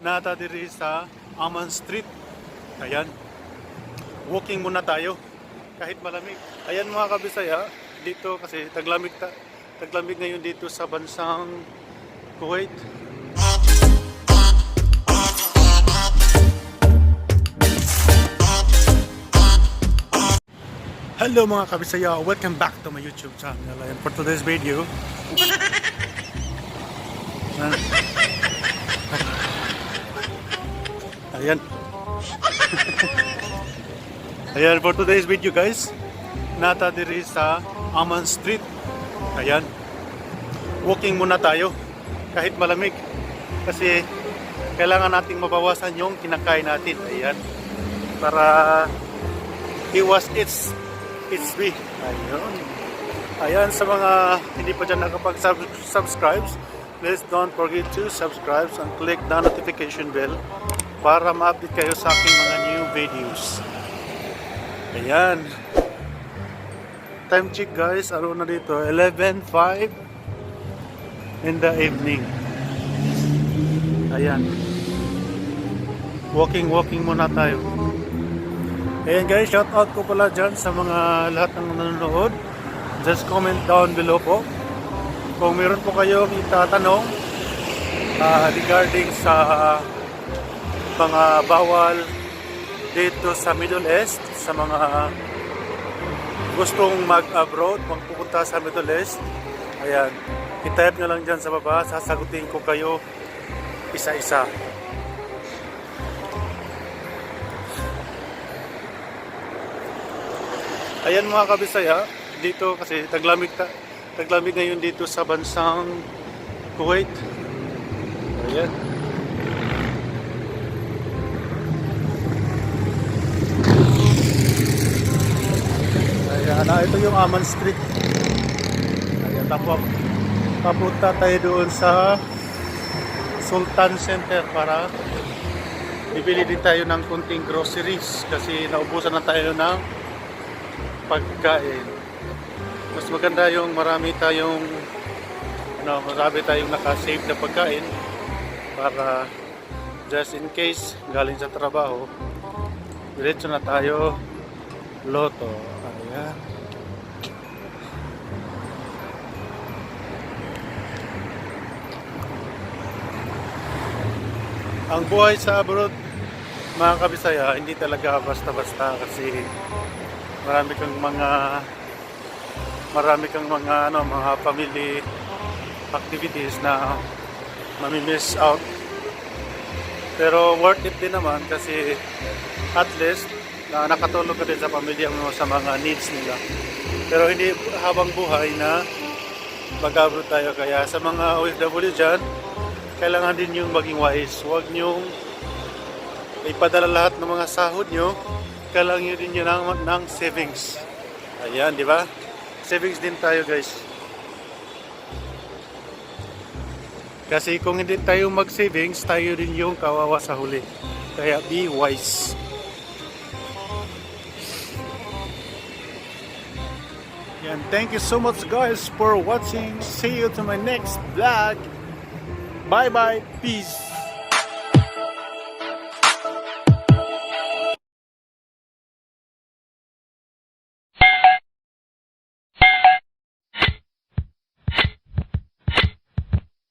Nata diri sa Aman Street. Ayan. Walking muna tayo. Kahit malamig. Ayan mga kabisaya, dito kasi taglamig ngayon dito sa bansang Kuwait. Hello mga kabisaya, welcome back to my YouTube channel. And for today's video, ayan. Ayan, for today's video guys, nata diri sa Aman Street. Ayan. Walking muna tayo kahit malamig kasi kailangan nating mabawasan yung kinakain natin. Ayan. Para iwas HB. Ayun. Ayan, sa mga hindi pa dyan nakapag-subscribe, please don't forget to subscribe and click the notification bell para ma-update kayo sa aking mga new videos. Ayan. Time check guys, ano na dito? 11:05 in the evening. Ayan. Walking muna tayo. Ayan guys, shout out ko pala dyan sa mga lahat ng nanonood. Just comment down below po kung meron po kayong itatanong regarding sa mga bawal dito sa Middle East, sa mga gustong mag-abroad, magpupunta sa Middle East. Ayan, i-type nyo lang dyan sa baba, sasagutin ko kayo isa-isa. Ayan mga kabisaya, dito kasi taglamig ngayon dito sa bansang Kuwait. Ayan. Ayan, ito yung Aman Street. Ayan, papunta tayo doon sa Sultan Center para bibili din tayo ng kunting groceries kasi naubusan na tayo ng pagkain. Mas maganda yung marami tayong naka-save na pagkain para just in case galing sa trabaho diretso na tayo loto. Ayan. Ang buhay sa abroad mga kabisaya hindi talaga basta-basta kasi marami kang mga family activities na mami-miss out. Pero worth it din naman kasi at least nakatulong ka din sa pamilya mo sa mga needs nila. Pero hindi habang buhay na mag-abroad tayo, kaya sa mga OFW dyan, kailangan din yung maging wise. Huwag nyong ipadala lahat ng mga sahod nyo. Kailangan nyo din yun ng savings. Ayan, di ba? Savings din tayo guys. Kasi kung hindi tayo mag-savings, tayo din yung kawawa sa huli. Kaya be wise. Yan, thank you so much guys for watching. See you to my next vlog. Bye bye. Peace.